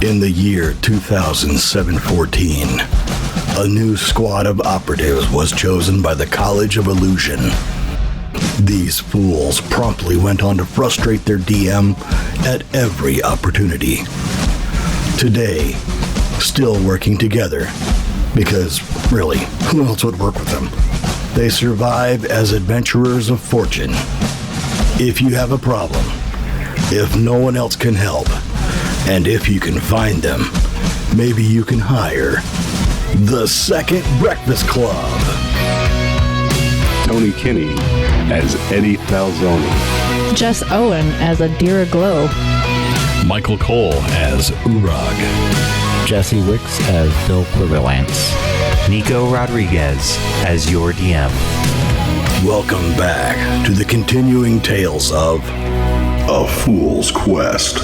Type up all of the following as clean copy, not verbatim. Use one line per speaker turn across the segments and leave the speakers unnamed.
In the year 2714, a new squad of operatives was chosen by the College of Illusion. These fools promptly went on to frustrate their DM at every opportunity. Today, still working together, because really, who else would work with them? They survive as adventurers of fortune. If you have a problem, if no one else can help, and if you can find them, maybe you can hire the Second Breakfast Club.
Tony Kinney as Eddie Falzone.
Jess Owen as Adira Glow.
Michael Cole as Uorag.
Jesse Wicks as Bill Quiverlance.
Nico Rodriguez as your DM.
Welcome back to the continuing tales of A Fool's Quest.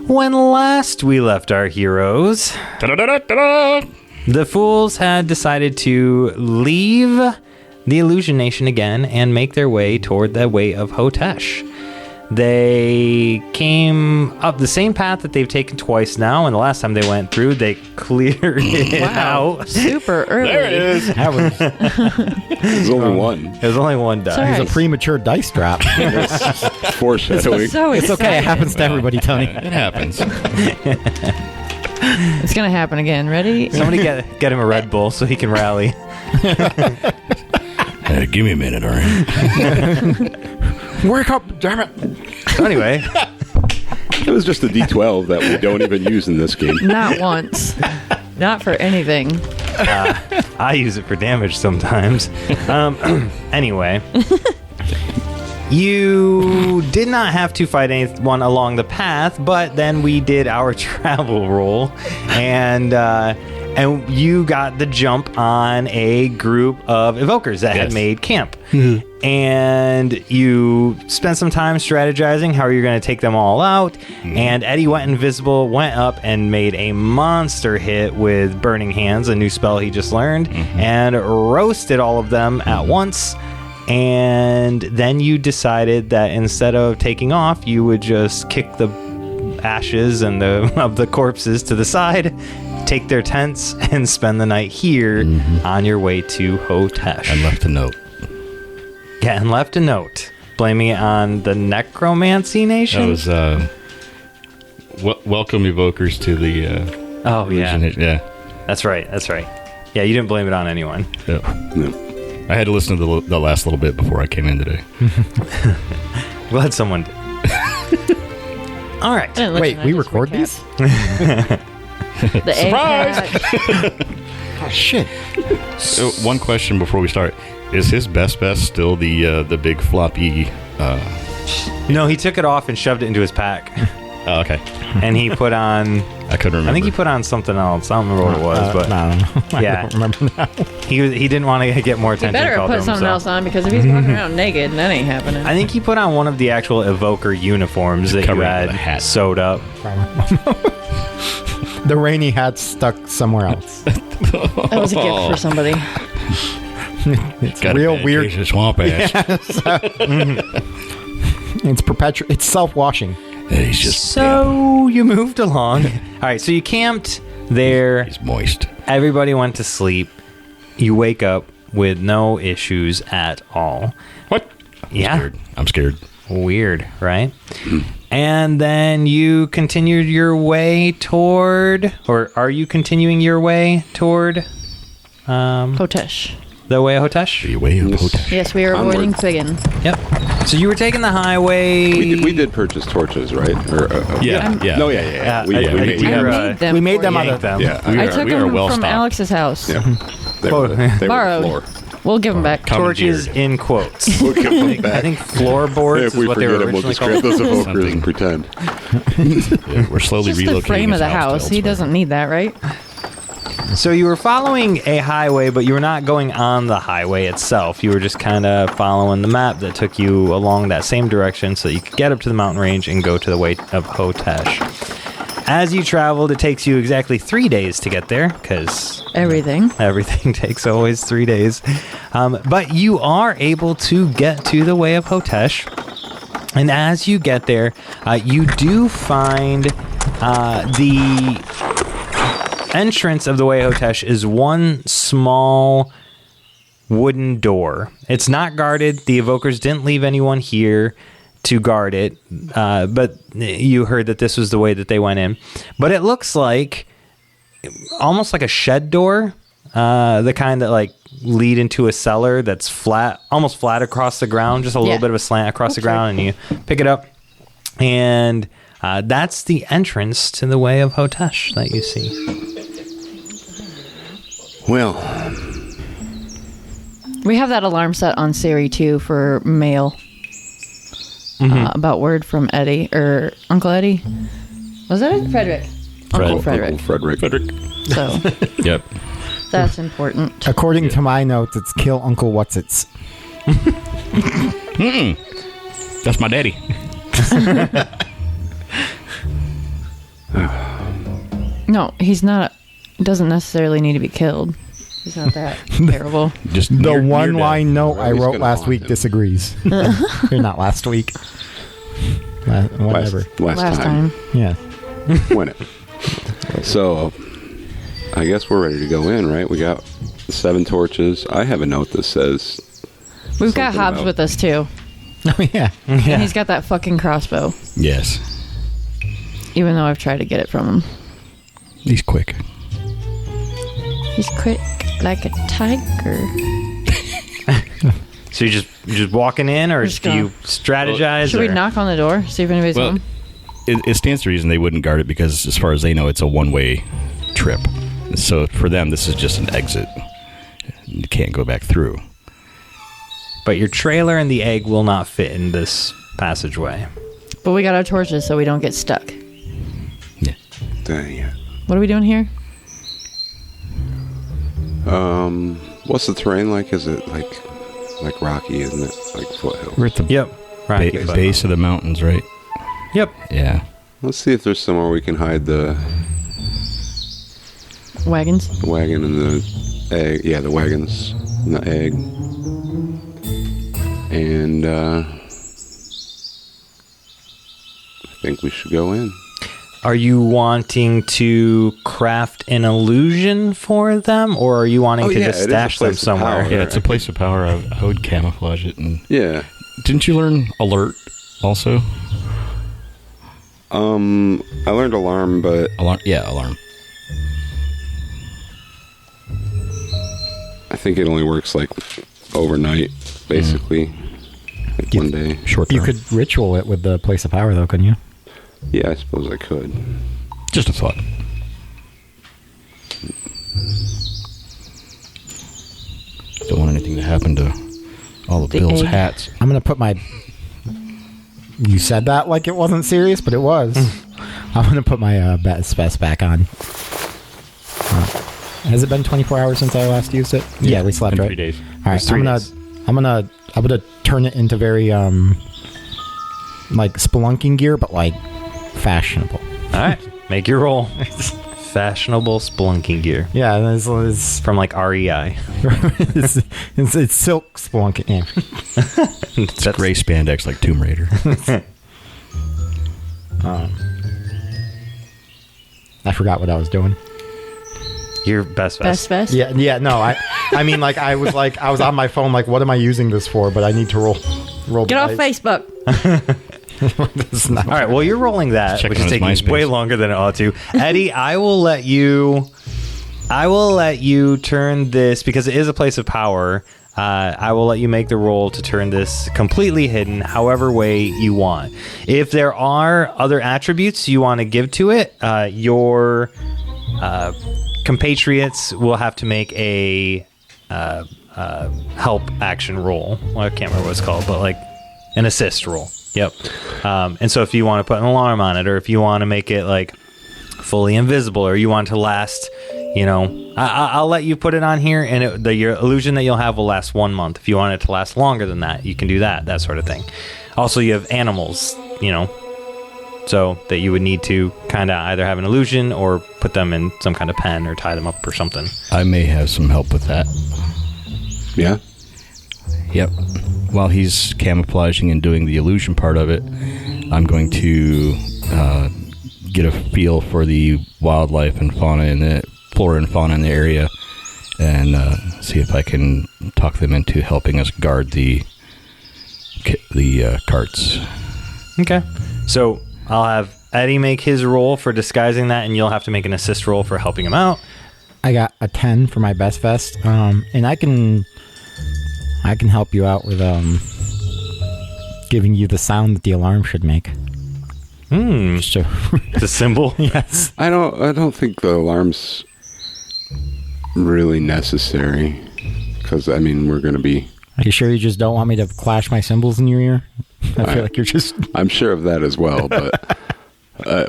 When last we left our heroes, the fools had decided to leave the Illusion Nation again and make their way toward the Way of Hotesh. They came up the same path that they've taken twice now, and the last time they went through, they cleared it out.
Super early.
There it is.
There's only one.
There's only one die.
Sorry.
It's a premature dice drop.
Foreshadowing.
So
It's okay. It happens to everybody, Tony.
It happens.
It's gonna happen again. Ready?
Somebody get him a Red Bull so he can rally.
Hey, give me a minute, all right?
Wake up, damn it.
So anyway,
It was just a D12 that we don't even use in this game.
Not once. Not for anything.
I use it for damage sometimes. Anyway, you did not have to fight anyone along the path, but then we did our travel roll, and you got the jump on a group of evokers that had made camp. And you spent some time strategizing how you're going to take them all out. And Eddie went invisible, went up and made a monster hit with Burning Hands, a new spell he just learned, and roasted all of them at once. And then you decided that instead of taking off, you would just kick the ashes and of the corpses to the side, take their tents, and spend the night here on your way to Hotesh.
And left a note.
Yeah, and left a note, blaming it on the Necromancy Nation.
That was welcome evokers to the
oh yeah,
illusion. Yeah.
That's right. Yeah, you didn't blame it on anyone.
Yeah.
No.
I had to listen to the last little bit before I came in today.
Glad someone did. All right.
Wait, we record these?
The
Surprise!
Oh, shit.
So, one question before we start. Is his best still the big floppy...
No, he took it off and shoved it into his pack.
Oh, okay.
And he put on...
I couldn't remember.
I think he put on something else. I don't remember what it was, but...
I don't know.
Yeah.
I don't remember now.
He didn't want to get more
He
attention
better
called
put
to
something
himself.
else on, because if he's walking around naked, that ain't happening.
I think he put on one of the actual evoker uniforms that you
Covered with
had
a hat.
sewed up.
The rainy hat's stuck somewhere else.
That was a gift for somebody.
It's
Got
real weird.
Swamp ass.
It's perpetual. It's self-washing.
He's just
So you moved along. All right, so you camped there.
he's moist.
Everybody went to sleep. You wake up with no issues at all.
What? I'm scared.
Weird, right? And then you continued your way toward, or are you continuing your way toward
Hotesh.
the Way of Hotesh?
The Way of Hotesh.
Yes, we are avoiding Figgin.
Yep. So you were taking the highway.
We did purchase torches, right? Or,
Yeah.
No, yeah. We
I made them.
We made
for
them
you.
out
yanked
of...
them.
Yeah.
I took
we are
them
well
from
stocked.
Alex's house.
Yeah. They were the
Borrowed.
floor.
We'll give them back.
Torches in quotes.
We'll give them
I
back.
think floorboards
If
is
we
what they
forget
were
them, we'll
originally
just grab those
called.
evokers and pretend.
Yeah, we're slowly
Just
relocating
the frame of
his
the house.
to
He
elsewhere.
doesn't need that, right?
So you were following a highway, but you were not going on the highway itself. You were just kind of following the map that took you along that same direction so that you could get up to the mountain range and go to the Way of Hotesh. As you traveled, it takes you exactly 3 days to get there, because
Everything.
everything takes always 3 days. But you are able to get to the Way of Hotesh. And as you get there, you do find the entrance of the Way of Hotesh is one small wooden door. It's not guarded. The evokers didn't leave anyone here to guard it, but you heard that this was the way that they went in. But it looks like almost like a shed door, the kind that like lead into a cellar that's flat, almost flat across the ground, just a little bit of a slant across the ground, and you pick it up, and that's the entrance to the Way of Hotesh that you see.
Well,
We have that alarm set on Siri too for mail. About word from Eddie or Uncle Eddie. Was that it? Frederick. Uncle Frederick.
Frederick.
So
Yep.
that's important.
According to my notes, it's kill Uncle Whatsits.
That's my daddy.
No, he's not. Doesn't necessarily need to be killed. He's not that terrible.
Just
The
near
one
death.
line note I
He's
wrote
gonna
last
haunt
week
him.
disagrees. Or not last week. Whatever.
Last time.
Yeah.
Win it. So, I guess we're ready to go in, right? We got 7 torches. I have a note that says...
We've got
something
Hobbs
about-
with us too.
Oh, yeah.
And he's got that fucking crossbow.
Yes.
Even though I've tried to get it from him.
He's quick.
He's quick like a tiger.
So you're just walking in, or
Just
do you
gonna-
strategize?
Should we
or-
knock on the door? See if anybody's
Well,
home?
it stands to reason they wouldn't guard it because, as far as they know, it's a one-way trip. So for them, this is just an exit. You can't go back through.
But your trailer and the egg will not fit in this passageway.
But we got our torches so we don't get stuck.
Yeah.
Dang it.
What are we doing here?
What's the terrain like? Is it like rocky, isn't it? Like foothill?
We're at the
Yep. Right.
base of the mountains, right?
Yep.
Yeah.
Let's see if there's somewhere we can hide the
Wagons?
wagon and the egg. Yeah, the wagons and the egg. And I think we should go in.
Are you wanting to craft an illusion for them, or are you wanting to just
it is a
stash them
place of
somewhere?
power.
Yeah, it's a place of power. I would camouflage it. And
Yeah.
didn't you learn alert also?
I learned alarm, but
Alarm. Yeah, alarm.
I think it only works like overnight, basically. Like one day.
Short
You
term.
could ritual it with the place of power, though, couldn't you?
Yeah, I suppose I could.
Just a thought. Don't want anything to happen to all of
The
Bill's
egg.
hats.
I'm going to put my... You said that like it wasn't serious, but it was. I'm going to put my best back on. Has it been 24 hours since I last used it? Yeah, we slept,
in
right?
3 days.
All right,
It's 3 days.
I'm gonna turn it into very like spelunking gear, but like fashionable.
All right. Make your roll. Fashionable spelunking gear.
Yeah, it's
From like REI.
it's silk spelunking. Yeah.
That's
Gray spandex like Tomb Raider.
I forgot what I was doing.
your best vest.
Best vest?
Yeah, no, I mean, like I was on my phone, like, what am I using this for? But I need to roll.
Get off
dice.
Facebook.
This is not-
All right, well, you're rolling that,
Check
which
on
is
his
taking
MySpace.
way longer than it ought to. Eddie, I will let you turn this, because it is a place of power. I will let you make the roll to turn this completely hidden, however way you want. If there are other attributes you want to give to it, your compatriots will have to make a help action roll. Well, I can't remember what it's called, but like an assist roll. Yep. And so if you want to put an alarm on it, or if you want to make it like fully invisible, or you want it to last, I'll let you put it on here, and your illusion that you'll have will last 1 month. If you want it to last longer than that, you can do that sort of thing. Also, you have animals, so that you would need to kind of either have an illusion or put them in some kind of pen or tie them up or something.
I may have some help with that.
Yeah?
Yep. While he's camouflaging and doing the illusion part of it, I'm going to get a feel for the wildlife and fauna in the flora and fauna in the area, and see if I can talk them into helping us guard the carts.
Okay. So I'll have Eddie make his roll for disguising that, and you'll have to make an assist roll for helping him out.
I got a 10 for my best vest, and I can help you out with giving you the sound that the alarm should make. Just
The symbol.
yes.
I don't think the alarm's really necessary, because I mean we're gonna be.
Are you sure you just don't want me to clash my cymbals in your ear? I feel like you're just.
I'm sure of that as well, but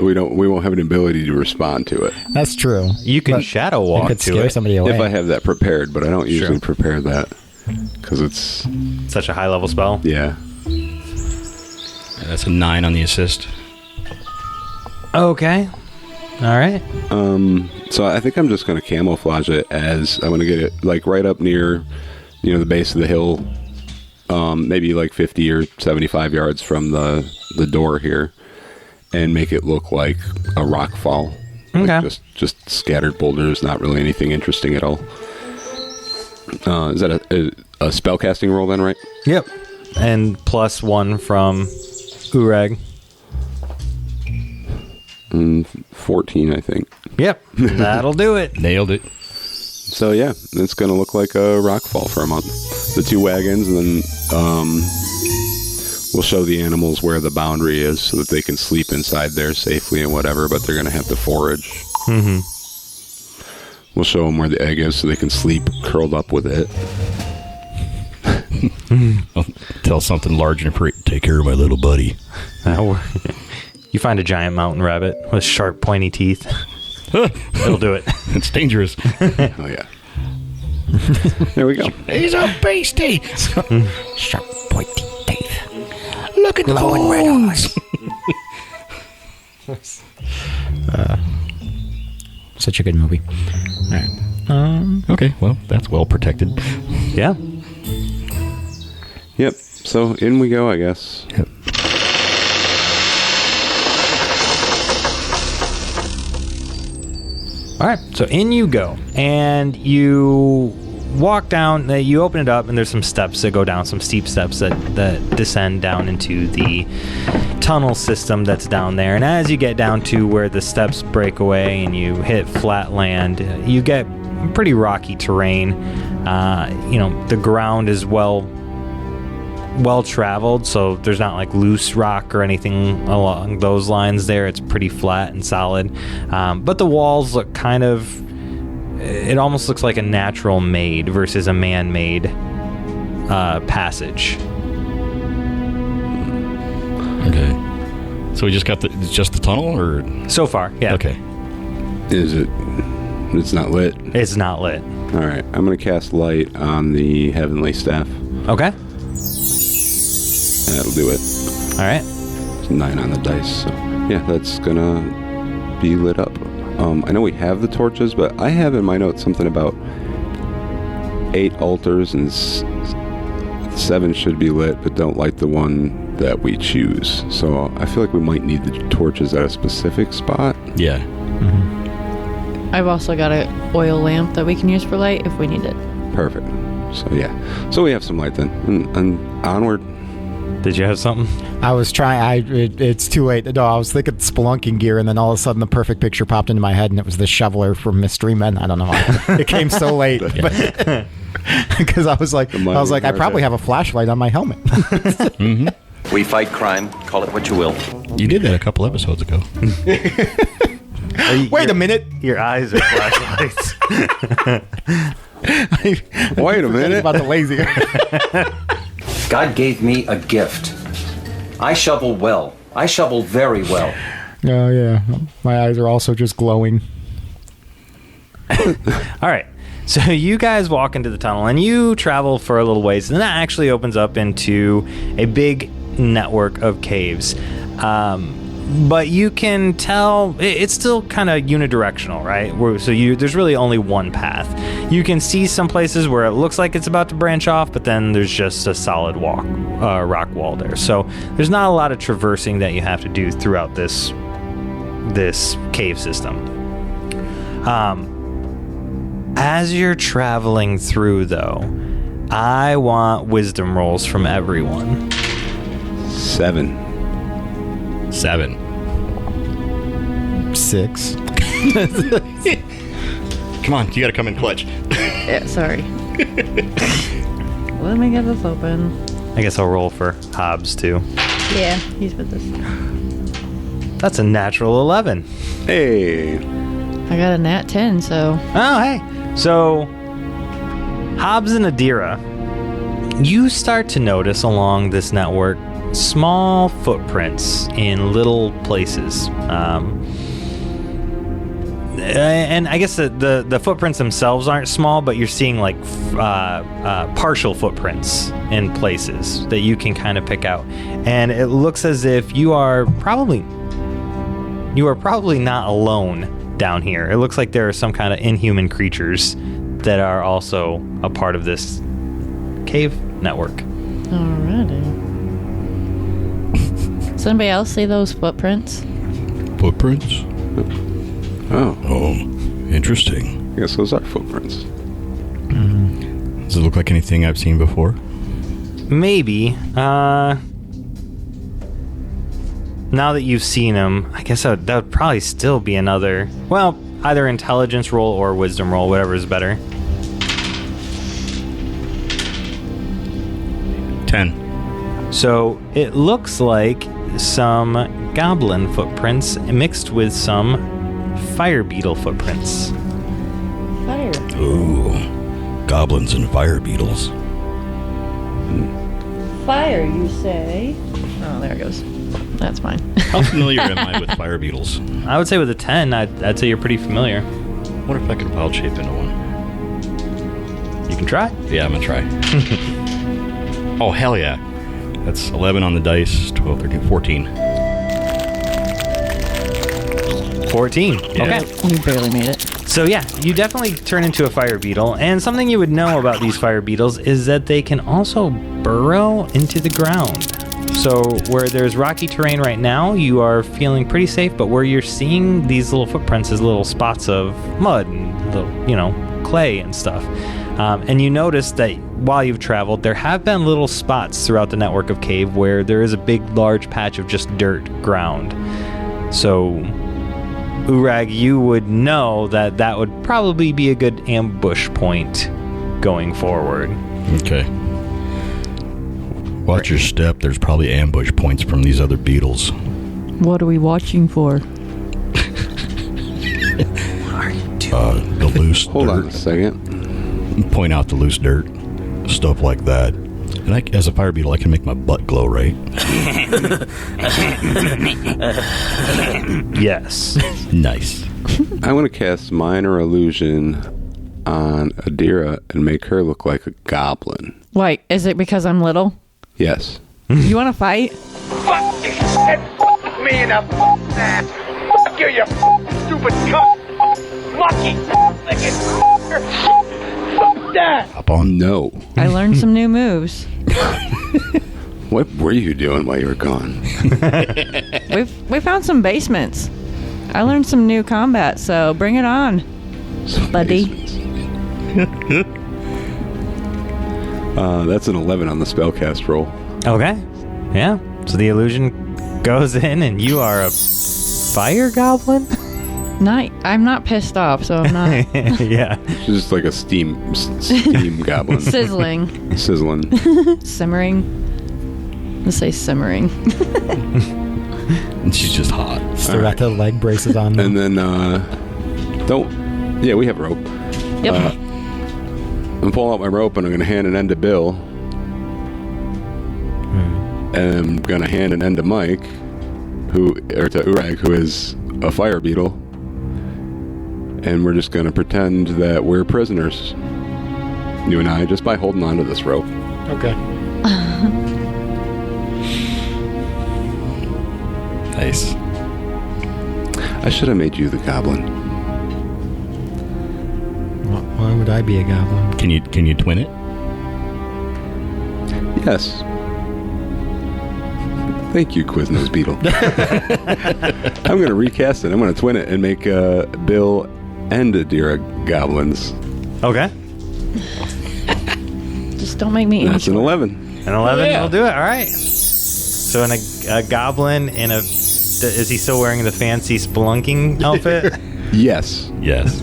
we won't have an ability to respond to it.
That's true.
You can
But
shadow
you
walk
could
to
scare
it.
somebody away.
If I have that prepared, but I don't usually prepare that because it's
Such a high level spell.
yeah.
That's a 9 on the assist.
Okay. All right.
So I think I'm just going to camouflage it as I'm going to get it like right up near, the base of the hill, maybe like 50 or 75 yards from the door here, and make it look like a rock fall.
Okay.
Like just scattered boulders, not really anything interesting at all. Is that a spellcasting roll then, right?
Yep. And +1 from Uorag.
14, I think.
Yep. That'll do it.
Nailed it.
So yeah, it's going to look like a rock fall for a month. The 2 wagons, and then we'll show the animals where the boundary is so that they can sleep inside there safely and whatever, but they're going to have to forage.
Mm-hmm.
We'll show them where the egg is so they can sleep curled up with it.
I'll tell something large and take care of my little buddy.
You find a giant mountain rabbit with sharp, pointy teeth. It'll do it.
It's dangerous.
Oh yeah. There we go.
He's a beastie.
Sharp, pointy teeth.
Look at the
Glowing red eyes. Such a good movie. All right.
Okay, well, that's well protected.
Yeah.
Yep. So in we go, I guess.
Yep.
All right, so in you go, and you walk down. You open it up, and there's some steps that go down, some steep steps that descend down into the tunnel system that's down there. And as you get down to where the steps break away and you hit flat land, you get pretty rocky terrain. The ground is well traveled, so there's not like loose rock or anything along those lines there. It's pretty flat and solid, but the walls look it almost looks like a natural made versus a man-made passage.
Okay. So we just got just the tunnel, or?
So far, yeah.
Okay.
Is it? It's not lit.
It's not lit.
All right. I'm going to cast light on the heavenly staff.
Okay.
That'll do it.
All right.
It's 9 on the dice. So yeah, that's gonna be lit up. I know we have the torches, but I have in my notes something about 8 altars and 7 should be lit, but don't light the one that we choose. So I feel like we might need the torches at a specific spot.
Yeah.
I've also got an oil lamp that we can use for light if we need it.
Perfect. So yeah. So we have some light then. And onward.
Did you have something?
I was trying. It's too late. No, I was thinking spelunking gear, and then all of a sudden the perfect picture popped into my head, and it was the shoveler from Mystery Men. I don't know why. It came so late. Because I was like, I probably have a flashlight on my helmet.
Mm-hmm.
We fight crime. Call it what you will.
You did that a couple episodes ago.
Wait a minute.
Your eyes are flashlights.
Wait a minute.
About the lazy.
God gave me a gift. I shovel well. I shovel very well.
Oh yeah, my eyes are also just glowing.
All right. So you guys walk into the tunnel and you travel for a little ways, and that actually opens up into a big network of caves. But you can tell it's still kind of unidirectional, right? There's really only one path. You can see some places where it looks like it's about to branch off, but then there's just a solid rock wall there. So there's not a lot of traversing that you have to do throughout this cave system. As you're traveling through, though, I want wisdom rolls from everyone.
7.
6.
Come on, you gotta come in clutch.
Yeah, sorry. Let me get this open.
I guess I'll roll for Hobbs, too.
Yeah, he's with us.
That's a natural 11.
Hey.
I got a nat 10, so...
Oh, hey. So, Hobbs and Adira, you start to notice along this network small footprints in little places. And I guess the footprints themselves aren't small, but you're seeing like partial footprints in places that you can kind of pick out. And it looks as if you are probably not alone down here. It looks like there are some kind of inhuman creatures that are also a part of this cave network.
Alrighty. Does anybody else see those footprints?
Footprints?
Oh.
Oh, interesting.
I guess those are footprints.
Does it look like anything I've seen before?
Maybe. Now that you've seen them, I guess that would probably still be another... Well, either intelligence roll or wisdom roll, whatever is better.
10.
So it looks like some goblin footprints mixed with some fire beetle footprints.
Fire.
Ooh, goblins and fire beetles.
Fire, you say? Oh, there it goes. That's fine.
How familiar am I with fire beetles?
I would say with a 10, I'd say you're pretty familiar.
What if I could wild shape into one?
You can try.
Yeah, I'm gonna try. Oh, hell yeah. That's 11 on the dice, 12, 13, 14.
14.
Yeah.
Okay.
You barely made it.
So yeah, you definitely turn into a fire beetle, and something you would know about these fire beetles is that they can also burrow into the ground. So where there's rocky terrain right now, you are feeling pretty safe, but where you're seeing these little footprints is little spots of mud and little, clay and stuff. And you notice that while you've traveled, there have been little spots throughout the network of cave where there is a big, large patch of just dirt ground. So, Uorag, you would know that would probably be a good ambush point going forward.
Okay. Watch your step. There's probably ambush points from these other beetles.
What are we watching for?
The loose
Hold
dirt.
on a second.
Point out the loose dirt. Stuff like that. And as a fire beetle, I can make my butt glow, right?
Yes.
Nice.
I want to cast Minor Illusion on Adira and make her look like a goblin.
Wait, is it because I'm little?
Yes.
You want to fight?
Fuck you and fuck me in the ass. Fuck you, you stupid cunt. Lucky fucking fuck that.
Hop on.
No.
I learned some new moves.
What were you doing while you were gone?
We found some basements. I learned some new combat, so bring it on, buddy.
That's an 11 on the spellcast roll.
Okay. Yeah. So the illusion goes in, and you are a fire goblin?
I'm not pissed off, so I'm not
Yeah.
She's just like a steam goblin.
sizzling,
Sizzling.
simmering. Let's say simmering.
And she's just hot.
Still got the leg braces on.
And then, we have rope.
Yep.
I'm pulling out my rope and I'm going to hand an end to Bill. And I'm going to hand an end to Mike, to Uorag, who is a fire beetle. And we're just going to pretend that we're prisoners. You and I, just by holding on to this rope.
Okay.
Nice.
I should have made you the goblin.
Why would I be a goblin?
Can you twin it?
Yes. Thank you, Quiznos Beetle. I'm going to recast it. I'm going to twin it and make Bill and Adira goblins.
Okay.
Just don't make me.
That's an 11.
An 11 will do it. All right. So in a goblin in a... Is he still wearing the fancy spelunking outfit?
Yes.
Yes.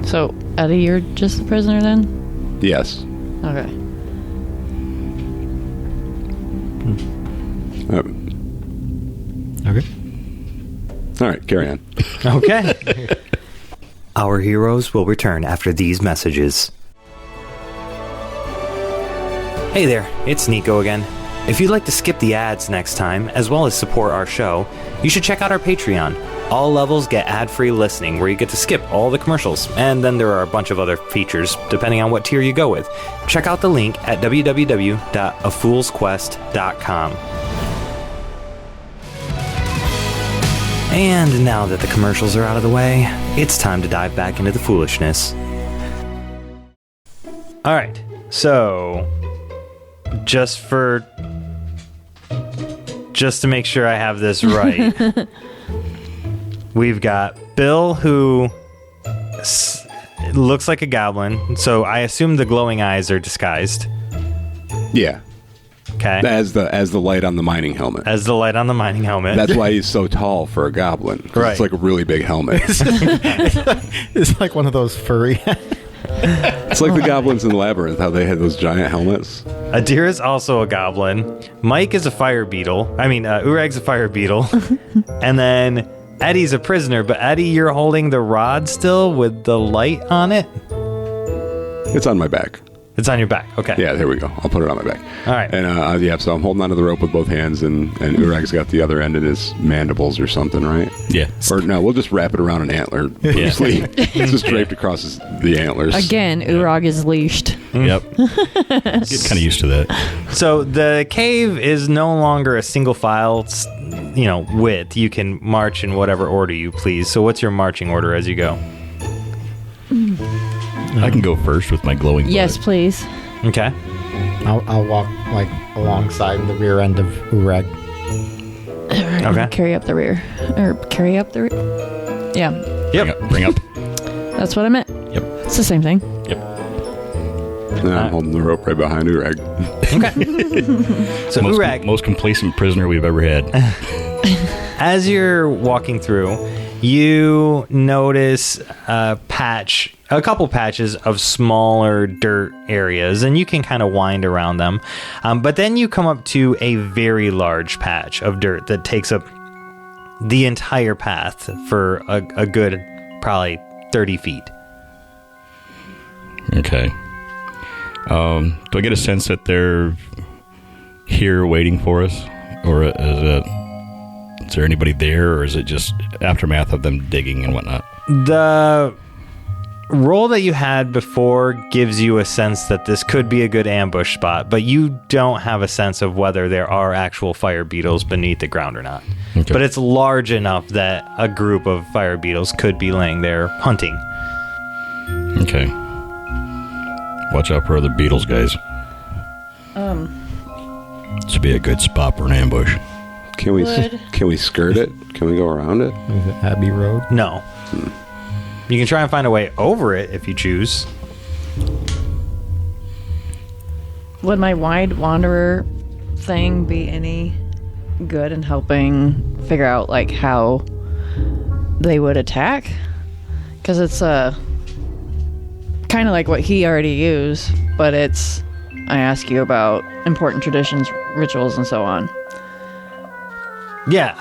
So, Eddie, you're just the prisoner then?
Yes.
Okay.
Okay.
All right, carry on.
Okay. Our heroes will return after these messages. Hey there, it's Nico again. If you'd like to skip the ads next time, as well as support our show, you should check out our Patreon. All levels get ad-free listening, where you get to skip all the commercials, and then there are a bunch of other features, depending on what tier you go with. Check out the link at www.afoolsquest.com. And now that the commercials are out of the way, it's time to dive back into the foolishness. Alright, so... Just to make sure I have this right, we've got Bill, who looks like a goblin, so I assume the glowing eyes are disguised.
Yeah.
Okay.
As the light on the mining helmet.
As the light on the mining helmet.
That's why he's so tall for a goblin. 'Cause
Right.
It's like a really big helmet.
It's like one of those furry.
It's like the goblins in Labyrinth, how they had those giant helmets.
Adira's also a goblin. Mike is a fire beetle. Uorag's a fire beetle. And then Eddie's a prisoner. But Eddie, you're holding the rod still with the light on it?
It's on my back.
It's on your back. Okay.
Yeah, there we go. I'll put it on my back.
All right.
And so I'm holding onto the rope with both hands, and Uorag's got the other end in his mandibles or something, right?
Yeah.
Or no, we'll just wrap it around an antler loosely. It's just draped across the antlers.
Again, Uorag is leashed.
Yep. Get kind of used to that.
So the cave is no longer a single file, width. You can march in whatever order you please. So what's your marching order as you go?
I can go first with my glowing
Yes,
bullet.
please.
Okay.
I'll walk like alongside the rear end of Uorag.
Okay.
Carry up the rear. Or carry up the rear. Yeah,
Yep.
Bring up.
that's what I meant.
Yep.
It's the same thing.
And I'm holding the rope right behind Uorag.
Okay. So Uorag,
Most complacent prisoner we've ever had.
as you're walking through, you notice a couple patches of smaller dirt areas, and you can kind of wind around them. But then you come up to a very large patch of dirt that takes up the entire path for a good probably 30 feet.
Okay. Do I get a sense that they're here waiting for us? Or is there anybody there, or is it just aftermath of them digging and whatnot?
The roll that you had before gives you a sense that this could be a good ambush spot, but you don't have a sense of whether there are actual fire beetles beneath the ground or not.
Okay.
But it's large enough that a group of fire beetles could be laying there hunting.
Okay. Watch out for other beetles, guys. This would be a good spot for an ambush.
Can we skirt it? Can we go around it?
Is it Abbey Road?
No. You can try and find a way over it if you choose.
Would my wide wanderer thing be any good in helping figure out like how they would attack? Because it's kind of like what he already used, but it's I ask you about important traditions, rituals, and so on.
Yeah,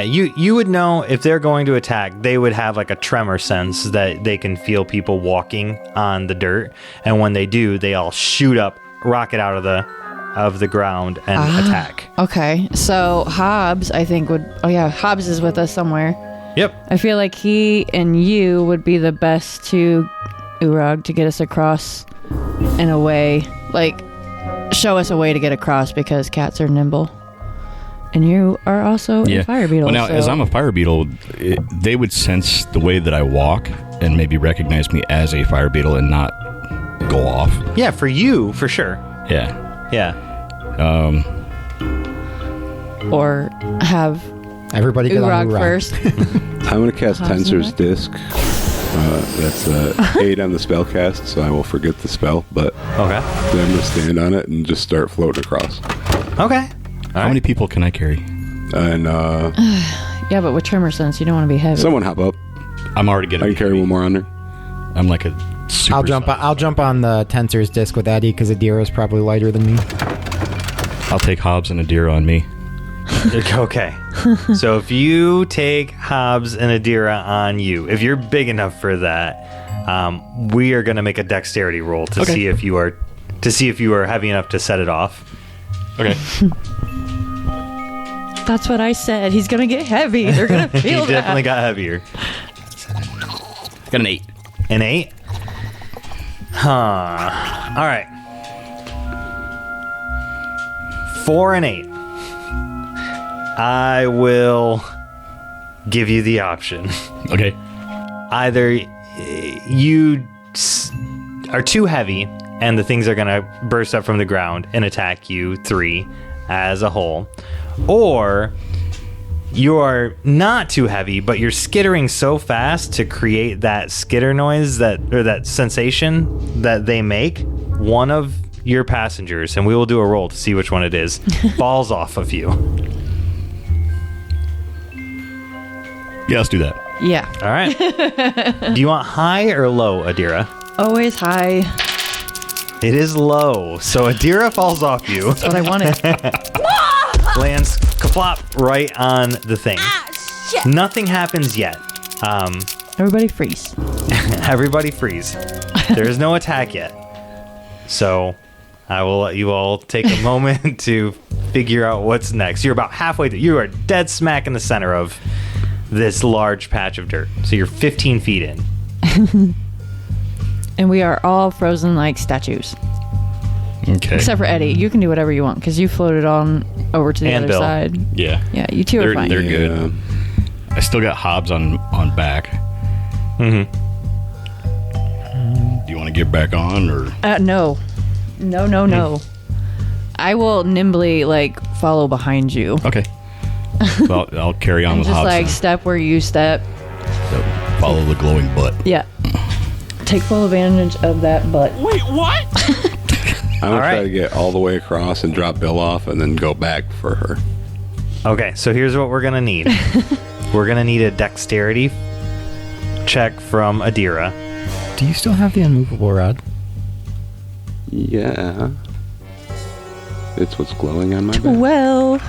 you would know if they're going to attack, they would have like a tremor sense that they can feel people walking on the dirt, and when they do, they all shoot up, rocket out of the ground and attack.
Okay, so Hobbs, I think Hobbs is with us somewhere.
Yep.
I feel like he and you would be the best to Uorag to get us across in a way, like show us a way to get across because cats are nimble. And you are also a fire beetle.
Well, now,
so-
as I'm a fire beetle, they would sense the way that I walk and maybe recognize me as a fire beetle and not go off.
Yeah, for you, for sure.
Yeah.
Yeah.
Or have
Everybody get on
Uorag
Uorag.
first.
I'm going to cast
How's
Tensor's
that?
Disc. That's 8 on the spell cast, so I will forget the spell, but
Okay.
then I'm going to stand on it and just start floating across.
Okay.
How many people can I carry?
And
Yeah, but with tremor sense, you don't want to be heavy.
someone hop up.
I'm already getting.
I can carry one more on there.
I'm like a super.
I'll jump on the Tensor's disc with Eddie because Adira is probably lighter than me.
I'll take Hobbs and Adira on me.
Okay. So if you take Hobbs and Adira on you, if you're big enough for that, we are going to make a dexterity roll to see if you are heavy enough to set it off.
Okay.
That's what I said. He's going to get heavy. They're going to
He
feel that.
definitely got heavier.
Got an 8.
An 8? Huh. All right. 4 and 8. I will give you the option.
Okay.
Either you are too heavy and the things are going to burst up from the ground and attack you 3 as a whole, or you are not too heavy but you're skittering so fast to create that skitter noise or that sensation that they make, one of your passengers, and we will do a roll to see which one it is, falls off of you.
Yeah, let's do that.
Yeah.
All right. Do you want high or low, Adira?
Always high.
It is low, so Adira falls off you.
That's what I wanted.
Lands kaplop right on the thing. Nothing happens yet.
Everybody freeze.
Everybody freeze. There is no attack yet. So I will let you all take a moment to figure out what's next. You're about halfway through. You are dead smack in the center of this large patch of dirt. So you're 15 feet in.
And we are all frozen like statues.
Okay.
Except for Eddie. You can do whatever you want because you floated on over to the
And
other
Bill.
side.
Yeah.
Yeah, you two are fine.
They're good. I still got Hobbs on back.
Mm-hmm.
Do you want to get back on or?
No. No. I will nimbly follow behind you.
Okay. So I'll carry on
And
with
just
Hobbs.
step where you step.
So follow the glowing butt.
Yeah. Take full advantage of that butt.
I'm going to
All right.
try to get all the way across and drop Bill off and then go back for her.
Okay, so here's what we're going to need. We're going to need a dexterity check from Adira.
Do you still have the unmovable rod?
Yeah. It's what's glowing on my back.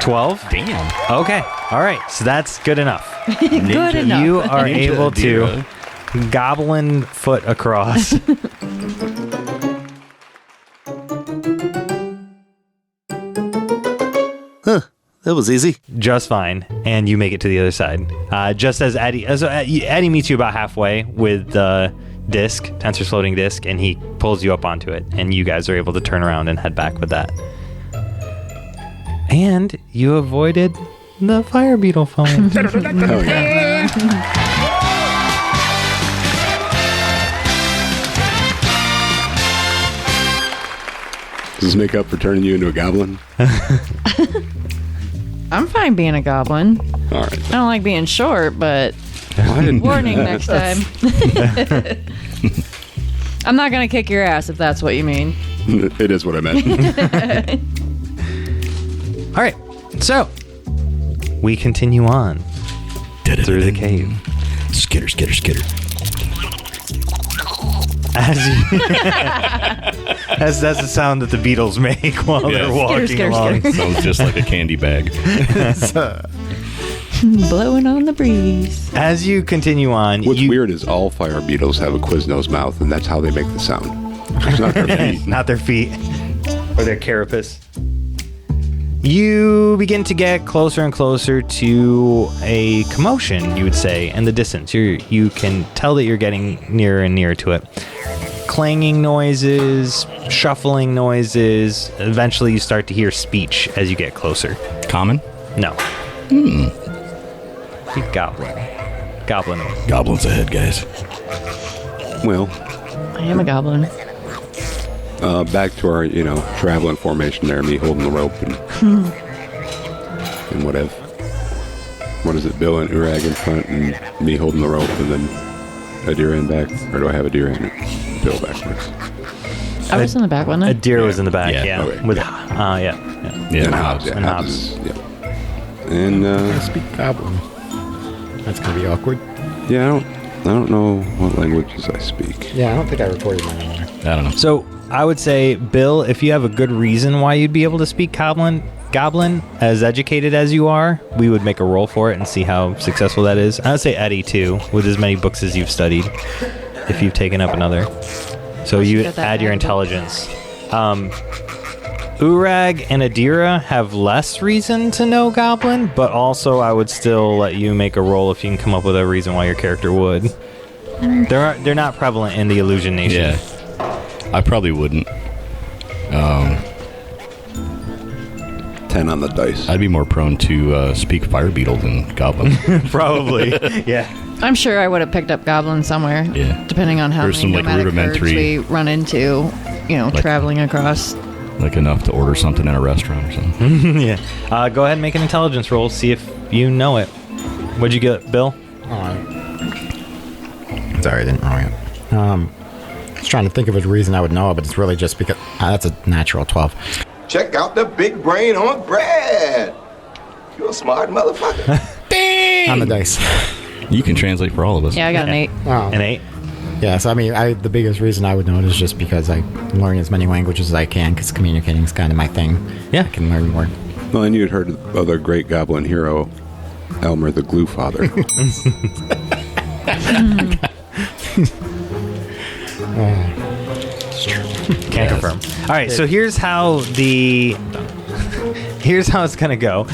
12?
Damn.
Okay. All right, so that's good enough.
Good enough.
You are
Ninja
able
Adira.
to goblin foot across.
That was easy.
Just fine, and you make it to the other side. Just as Eddie meets you about halfway with the disc, Tensor's floating disc, and he pulls you up onto it, and you guys are able to turn around and head back with that. And you avoided the fire beetle phone.
Oh, yeah. Does this make up for turning you into a goblin?
I'm fine being a goblin.
All right.
I don't like being short, but
Well, I didn't do
warning
that.
next time. I'm not going to kick your ass if that's what you mean.
It is what I meant.
All right, so we continue on through the cave.
Skitter, skitter, skitter.
As that's the sound that the beetles make while
Yeah.
they're walking
Skitter,
along.
skitter.
Sounds just like a candy bag.
Blowing on the breeze.
As you continue on,
What's weird is all fire beetles have a Quiznos mouth, and that's how they make the sound. It's not their feet.
not their feet or their carapace. You begin to get closer and closer to a commotion, you would say, in the distance. You can tell that you're getting nearer and nearer to it. clanging noises, shuffling noises. Eventually, you start to hear speech as you get closer.
Common?
No. Goblin.
Goblins ahead, guys.
Well,
I am a goblin.
back to our, traveling formation there, me holding the rope and whatever. What is it, Bill and Uorag in front and me holding the rope and then Adira in back? Or do I have Adira and Bill backwards?
I was in the back, wasn't I?
Adira was in the back, yeah.
Okay,
With,
yeah.
yeah.
And Hobbs.
And Hobbs.
Yeah. And,
I speak goblin. That's gonna be awkward.
yeah, I don't know what languages I speak.
Yeah, I don't think I recorded mine anywhere.
I don't know.
So I would say, Bill, if you have a good reason why you'd be able to speak Goblin, as educated as you are, we would make a roll for it and see how successful that is. I would say Eddie, too, with as many books as you've studied, if you've taken up another. So you
get that
add your
ag book.
intelligence. Uorag and Adira have less reason to know Goblin, but also I would still let you make a roll if you can come up with a reason why your character would. They're not prevalent in the Illusion Nation.
Yeah. I probably wouldn't.
10 on the dice.
I'd be more prone to speak fire beetle than goblin.
Probably. Yeah.
I'm sure I would have picked up goblin somewhere.
Yeah.
Depending on how
There's
many
some, like,
nomadic herds
rudimentary-
we run into, traveling across.
Like enough to order something in a restaurant or something.
Yeah. Go ahead and make an intelligence roll. See if you know it. What'd you get, Bill?
Sorry, I didn't roll it. I was trying to think of a reason I would know it, but it's really just because that's a natural 12.
Check out the big brain on Brad. You a smart motherfucker.
On the dice.
You can translate for all of us.
Yeah, I got an 8.
Oh.
An 8?
Yeah, so I mean, the biggest reason I would know it is just because I learn as many languages as I can, because communicating is kind of my thing.
Yeah.
I can learn more.
Well, and you'd heard of the great goblin hero, Elmer the Glue Father.
Can't confirm. All right, so here's how it's gonna go.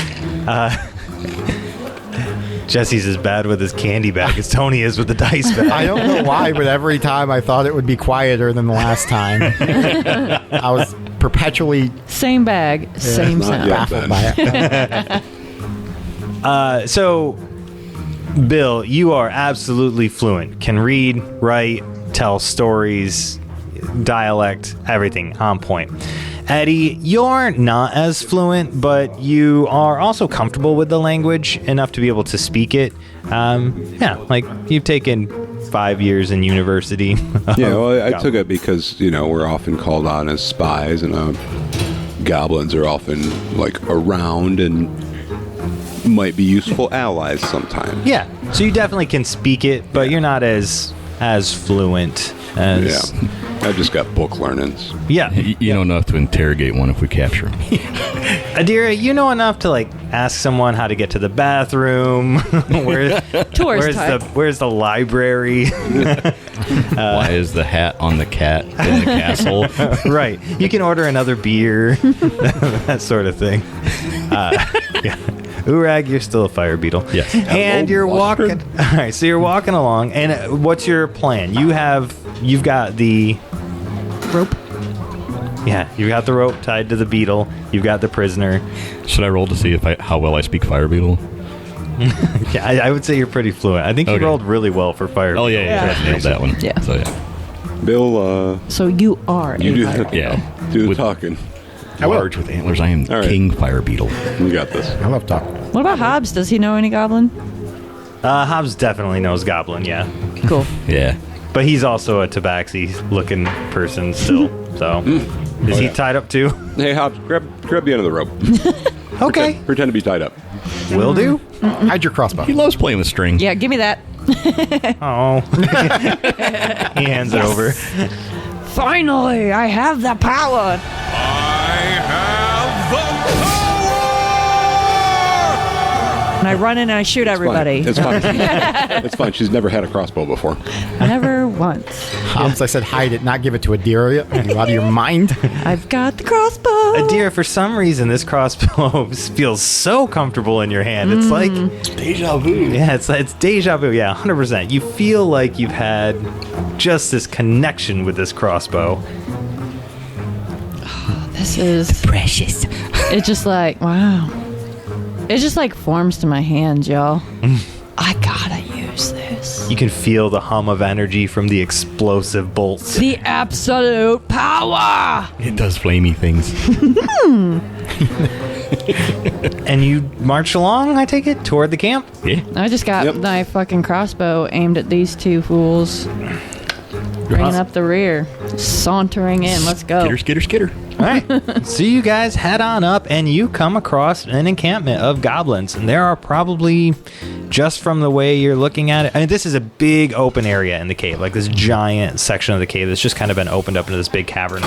Jesse's as bad with his candy bag as Tony is with the dice bag.
I don't know why, but every time I thought it would be quieter than the last time. I was perpetually
Same bag, same
not
sound.
yet.
baffled by it.
So, Bill, you are absolutely fluent. Can read, write, tell stories, dialect, everything on point. Eddie, you're not as fluent, but you are also comfortable with the language enough to be able to speak it. Like you've taken 5 years in university.
Yeah, well, I took it because, we're often called on as spies, and goblins are often, around and might be useful allies sometimes.
Yeah, so you definitely can speak it, but you're not as fluent as...
Yeah. I've just got book learnings.
Yeah.
You know enough to interrogate one if we capture him.
Adira, you know enough to ask someone how to get to the bathroom. Where's the library?
Why is the hat on the cat in the castle?
Right. You can order another beer. That sort of thing. Yeah. Uorag, you're still a fire beetle.
Yes.
And you're walking. All right, so you're walking along, and what's your plan? You've got the
Rope.
Yeah, you've got the rope tied to the beetle. You've got the prisoner.
Should I roll to see how well I speak fire beetle?
Yeah, I would say you're pretty fluent. I think you rolled really well for fire.
Oh yeah. I nailed that one.
Yeah.
So yeah.
Bill,
So you are
you
a
do
fire
the,
beetle.
do the
With-
talking.
Large with antlers. I am
All right.
king fire beetle.
You got this.
I love talking.
What about Hobbs? Does he know any goblin?
Hobbs definitely knows Goblin, yeah.
Cool.
Yeah.
But he's also a tabaxi-looking person still. So, is he tied up too?
Hey, Hobbs, grab the end of the rope.
Okay.
Pretend to be tied up.
Will do.
Hide your crossbow.
He loves playing with string.
Yeah, give me that.
Oh. He hands it over.
Finally, I have the power. And I run in and I shoot everybody.
It's fine. It's fine. She's never had a crossbow before.
Never once.
I said hide it, not give it to Adira. Are you out of your mind?
I've got the crossbow.
Adira, for some reason, this crossbow feels so comfortable in your hand. It's like
Deja vu.
Yeah, it's deja vu. Yeah, 100%. You feel like you've had just this connection with this crossbow.
This is
Precious.
It's just like, wow. It just like forms to my hands, y'all. I gotta use this.
You can feel the hum of energy from the explosive bolts.
The absolute power.
It does flamey things.
And you march along, I take it, toward the camp?
Yeah.
I just got my fucking crossbow aimed at these two fools. Bringing up the rear. Sauntering in. Let's go.
Skitter, skitter, skitter.
All right. So you guys head on up and you come across an encampment of goblins. And there are probably, just from the way you're looking at it, I mean, this is a big open area in the cave. Like this giant section of the cave that's just kind of been opened up into this big cavern.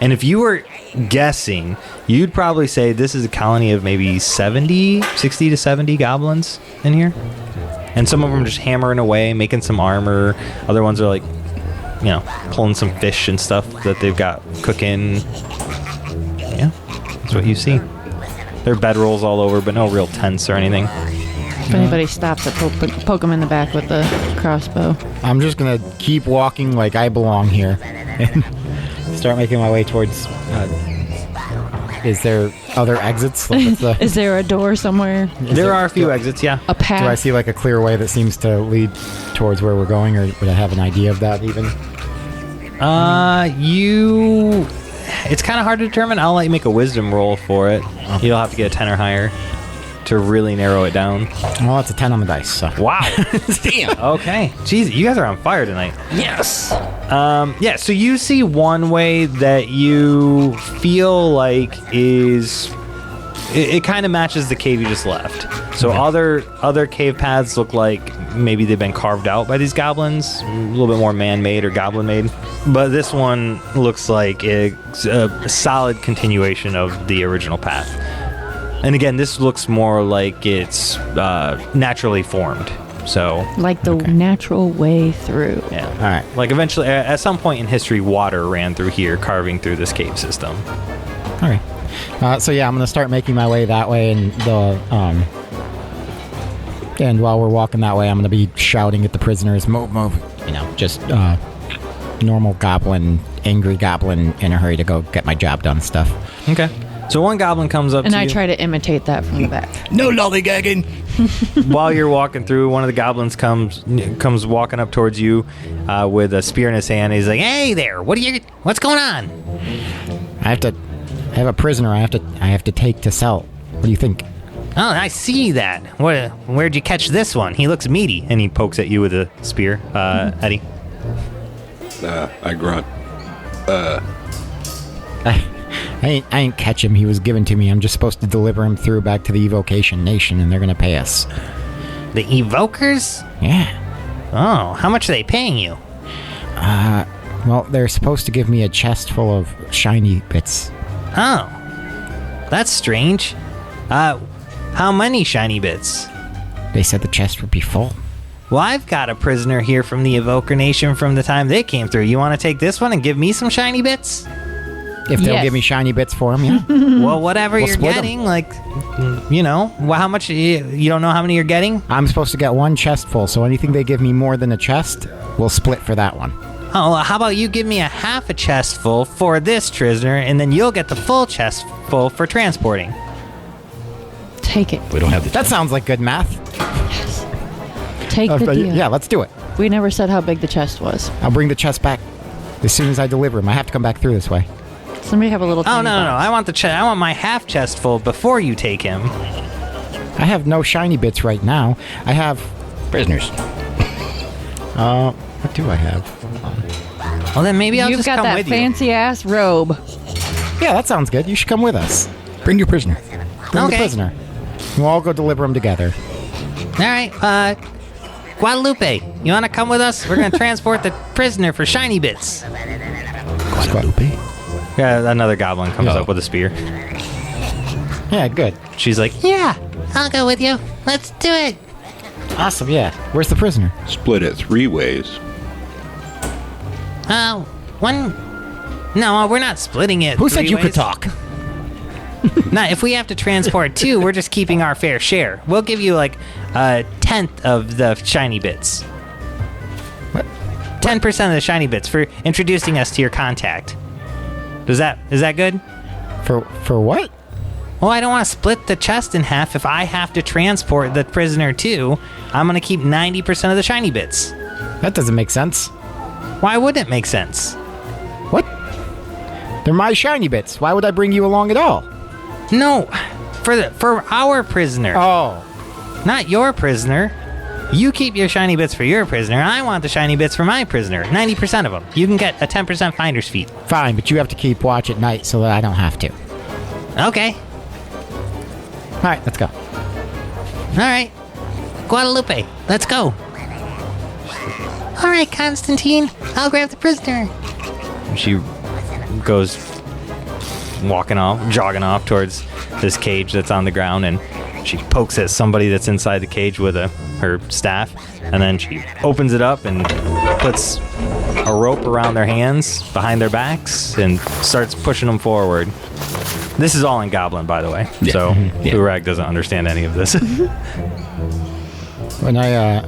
And if you were guessing, you'd probably say this is a colony of maybe 60 to 70 goblins in here. And some of them are just hammering away, making some armor. Other ones are like, you know, pulling some fish and stuff that they've got cooking. Yeah, that's what you see. There are bedrolls all over, but no real tents or anything.
If anybody stops, I poke them in the back with the crossbow.
I'm just going to keep walking like I belong here. And start making my way towards... is there other exits?
Is there a door somewhere?
There are a few exits, yeah.
A path?
Do I see like a clear way that seems to lead towards where we're going, or would I have an idea of that even?
It's kind of hard to determine. I'll let you make a wisdom roll for it. You'll have to get a 10 or higher to really narrow it down.
Well, it's a 10 on the dice, so.
Wow. Damn. Okay. Jeez, you guys are on fire tonight.
Yes.
Yeah, so you see one way that you feel like is... It kind of matches the cave you just left. So other cave paths look like maybe they've been carved out by these goblins, a little bit more man-made or goblin-made. But this one looks like it's a solid continuation of the original path. And again, this looks more like it's naturally formed. So
like the natural way through.
Yeah. All right. Like eventually, at some point in history, water ran through here, carving through this cave system.
All right. So yeah, I'm gonna start making my way that way, and and while we're walking that way, I'm gonna be shouting at the prisoners, "Move, move!" You know, just normal goblin, angry goblin in a hurry to go get my job done stuff.
Okay. So one goblin comes up
and
to you.
I try to imitate that from the back.
No lollygagging.
While you're walking through, one of the goblins comes walking up towards you with a spear in his hand. He's like, "Hey there, what's going on?"
I have a prisoner I have to take to sell. What do you think?
Oh, I see that. Where'd you catch this one? He looks meaty. And he pokes at you with a spear, Eddie.
I grunt.
I ain't catch him. He was given to me. I'm just supposed to deliver him through back to the Evocation Nation, and they're gonna pay us.
The Evokers?
Yeah.
Oh, how much are they paying you?
Well, they're supposed to give me a chest full of shiny bits.
Oh, that's strange. How many shiny bits?
They said the chest would be full.
Well, I've got a prisoner here from the Evoker Nation from the time they came through. You want to take this one and give me some shiny bits?
If they'll give me shiny bits for him, yeah.
Well, whatever you're getting, like, you know, how much, you don't know how many you're getting?
I'm supposed to get one chest full, so anything they give me more than a chest, we'll split for that one.
Oh, well, how about you give me a half a chest full for this prisoner, and then you'll get the full chest full for transporting.
Take it.
We don't have the
That sounds like good math.
Yes. Take the deal.
Yeah, let's do it.
We never said how big the chest was.
I'll bring the chest back as soon as I deliver him. I have to come back through this way.
Somebody have a little.
Oh, no. I want the chest. I want my half chest full before you take him.
I have no shiny bits right now. I have
prisoners.
What do I have?
Well, then maybe I'll
You've
just
got
come
that
with
fancy ass robe.
Yeah, that sounds good. You should come with us.
Bring your prisoner.
Bring the prisoner. We'll all go deliver him together.
All right, Guadalupe, you want to come with us? We're going to transport the prisoner for shiny bits.
Guadalupe?
Yeah, another goblin comes up with a spear.
Yeah, good.
She's like,
Yeah, I'll go with you. Let's do it.
Awesome, yeah. Where's the prisoner?
Split it 3 ways.
One. No, we're not splitting it.
Who said
3
you
ways.
could talk?
Nah, if we have to transport 2, we're just keeping our fair share. We'll give you like a 10th of the shiny bits.
What?
10% of the shiny bits for introducing us to your contact. Is that good?
For what?
Well, I don't want to split the chest in half. If I have to transport the prisoner too, I'm going to keep 90% of the shiny bits.
That doesn't make sense.
Why wouldn't it make sense?
What? They're my shiny bits. Why would I bring you along at all?
No, for our prisoner.
Oh.
Not your prisoner. You keep your shiny bits for your prisoner. I want the shiny bits for my prisoner. 90% of them. You can get a 10% finder's fee.
Fine, but you have to keep watch at night so that I don't have to.
Okay.
All right, let's go.
All right. Guadalupe, let's go. All right, Constantine. I'll grab the prisoner.
she goes jogging off towards this cage that's on the ground, and she pokes at somebody that's inside the cage with her staff, and then she opens it up and puts a rope around their hands behind their backs and starts pushing them forward. This is all in Goblin, by the way, so Uorag doesn't understand any of this.
When I'm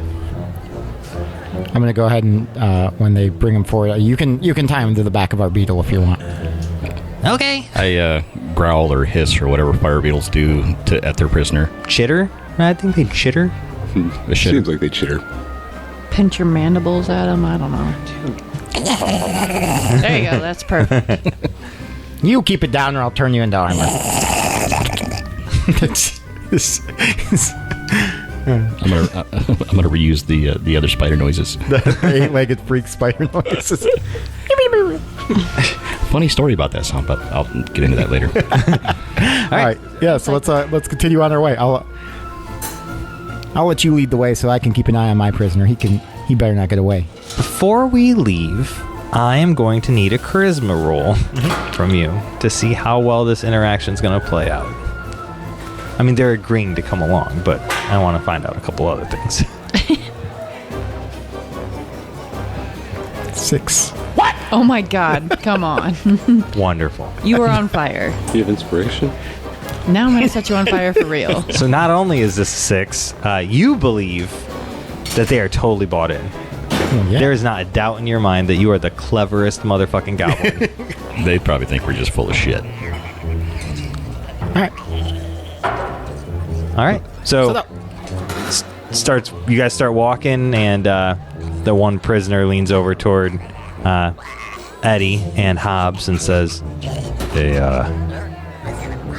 gonna go ahead and when they bring him forward, you can tie him to the back of our beetle if you want.
Okay.
I growl or hiss or whatever fire beetles do at their prisoner.
Chitter? I think they chitter.
Seems like they chitter.
Pinch your mandibles at him. I don't know. There you go. That's perfect.
You keep it down or I'll turn you into armor.
I'm gonna reuse the other spider noises.
The eight-legged freak spider noises.
Funny story about that song, but I'll get into that later.
All right. Yeah. So let's continue on our way. I'll let you lead the way so I can keep an eye on my prisoner. He better not get away.
Before we leave, I am going to need a charisma roll from you to see how well this interaction is going to play out. I mean, they're agreeing to come along, but I want to find out a couple other things.
6.
What? Oh my God! Come on.
Wonderful.
You were on fire.
You have inspiration?
Now I'm gonna set you on fire for real.
So not only is this 6, you believe that they are totally bought in.
Oh, yeah.
There is not a doubt in your mind that you are the cleverest motherfucking goblin.
They probably think we're just full of shit.
All right.
All right. So you guys start walking, and the one prisoner leans over toward Eddie and Hobbs and says, "Hey,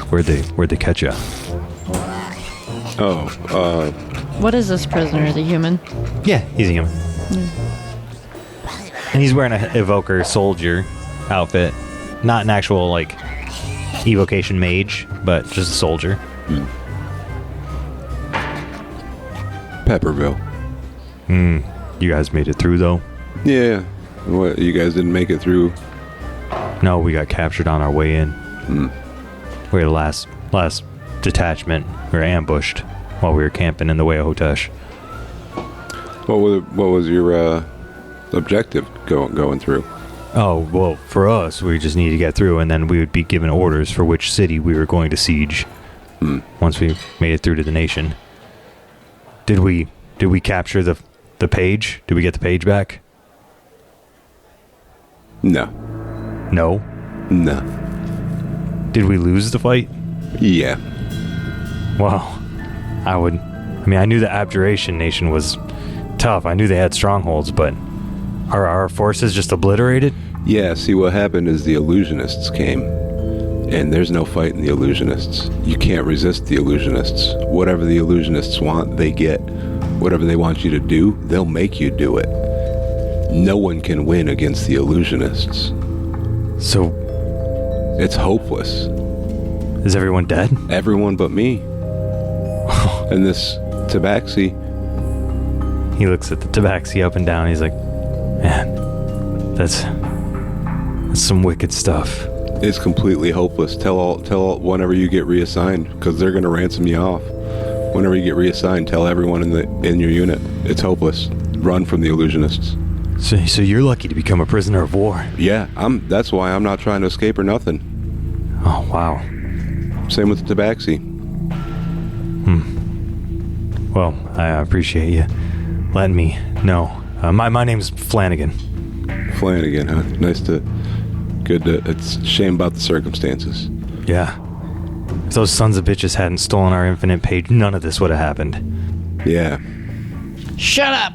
where'd they catch you?"
What is this prisoner? Is he human?
Yeah, he's a human. And he's wearing a evoker soldier outfit, not an actual like evocation mage, but just a soldier.
Pepperville.
You guys made it through though?
Yeah. What, you guys didn't make it through?
No, we got captured on our way in. We were the last detachment. We were ambushed while we were camping in the Way of Hotesh.
What was your objective going through?
Oh, well, for us, we just need to get through, and then we would be given orders for which city we were going to siege once we made it through to the nation. Did we capture the page? Did we get the page back?
No.
No?
No.
Did we lose the fight?
Yeah.
Well, I knew the Abjuration Nation was tough. I knew they had strongholds, but are our forces just obliterated?
Yeah, see, what happened is the illusionists came, and there's no fight in the illusionists. You can't resist the illusionists. Whatever the illusionists want, they get. Whatever they want you to do, they'll make you do it. No one can win against the illusionists.
So
it's hopeless.
Is everyone dead?
Everyone but me. And this tabaxi.
He looks at the tabaxi up and down. He's like, man, that's some wicked stuff.
It's completely hopeless. Tell whenever you get reassigned, because they're going to ransom you off. Whenever you get reassigned, tell everyone in your unit. It's hopeless. Run from the illusionists.
So you're lucky to become a prisoner of war.
Yeah, that's why I'm not trying to escape or nothing.
Oh, wow.
Same with the Tabaxi.
Well, I appreciate you letting me know. My name's Flanagan.
Flanagan, huh? It's a shame about the circumstances.
Yeah. If those sons of bitches hadn't stolen our infinite page, none of this would have happened.
Yeah.
Shut up!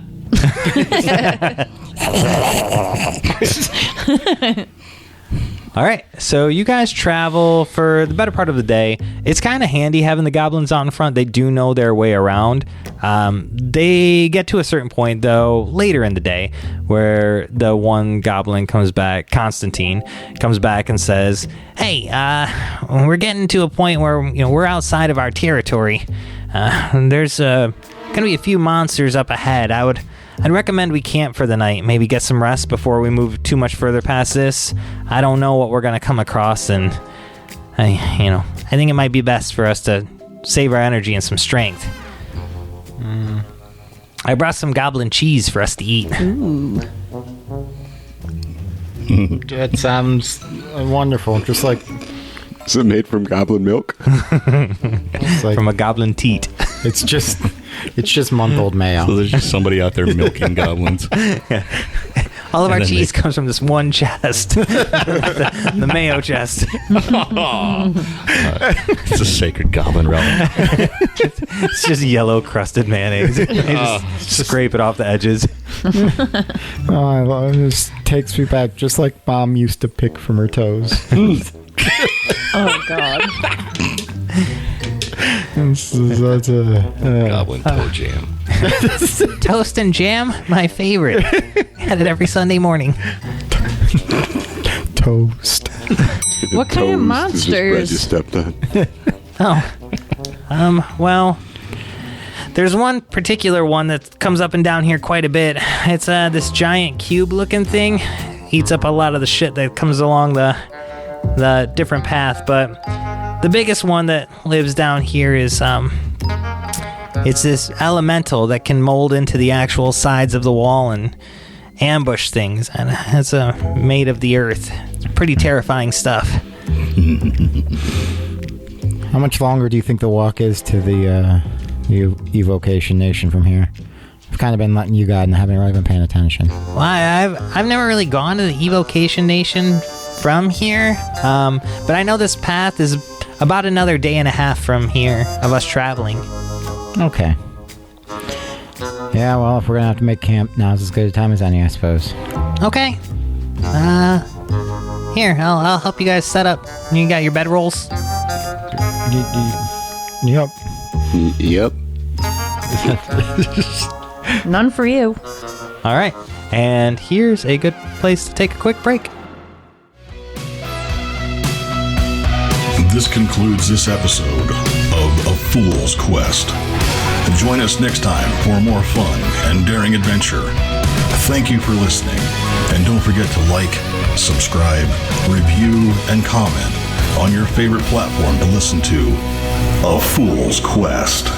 All right, so you guys travel for the better part of the day. It's kind of handy having the goblins out in front. They do know their way around. They get to a certain point, though, later in the day, where the one goblin comes back, Constantine, comes back and says, "Hey, we're getting to a point where we're outside of our territory. There's going to be a few monsters up ahead. I'd recommend we camp for the night, maybe get some rest before we move too much further past this. I don't know what we're going to come across, and I think it might be best for us to save our energy and some strength. I brought some goblin cheese for us to eat."
Ooh.
That sounds wonderful. Just like...
Is it made from goblin milk?
It's like,
From a goblin teat.
It's just month-old mayo.
So there's just somebody out there milking goblins.
All of our cheese comes from this one chest. the mayo chest.
It's a sacred goblin relic.
It's just yellow crusted mayonnaise. They just scrape it off the edges.
I love it. This takes me back, just like Mom used to pick from her toes.
Oh, God.
That's a
Goblin toe jam.
Toast and jam, my favorite. Had it every Sunday morning.
toast.
What kind of monsters?
You stepped on.
Well, there's one particular one that comes up and down here quite a bit. It's this giant cube-looking thing. Eats up a lot of the shit that comes along the different path, but the biggest one that lives down here is it's this elemental that can mold into the actual sides of the wall and ambush things, and it's made of the earth. It's pretty terrifying stuff.
How much longer do you think the walk is to the Evocation Nation from here? I've kind of been letting you guide and haven't really been paying attention.
Well, I've never really gone to the Evocation Nation from here, but I know this path is about another day and a half from here of us traveling.
Okay. Yeah, well, if we're gonna have to make camp, now's as good a time as any, I suppose.
Okay. Here, I'll help you guys set up. You got your bedrolls?
Yep.
Yep.
None for you.
All right, and here's a good place to take a quick break.
This concludes this episode of A Fool's Quest. Join us next time for more fun and daring adventure. Thank you for listening, and don't forget to like, subscribe, review, and comment on your favorite platform to listen to A Fool's Quest.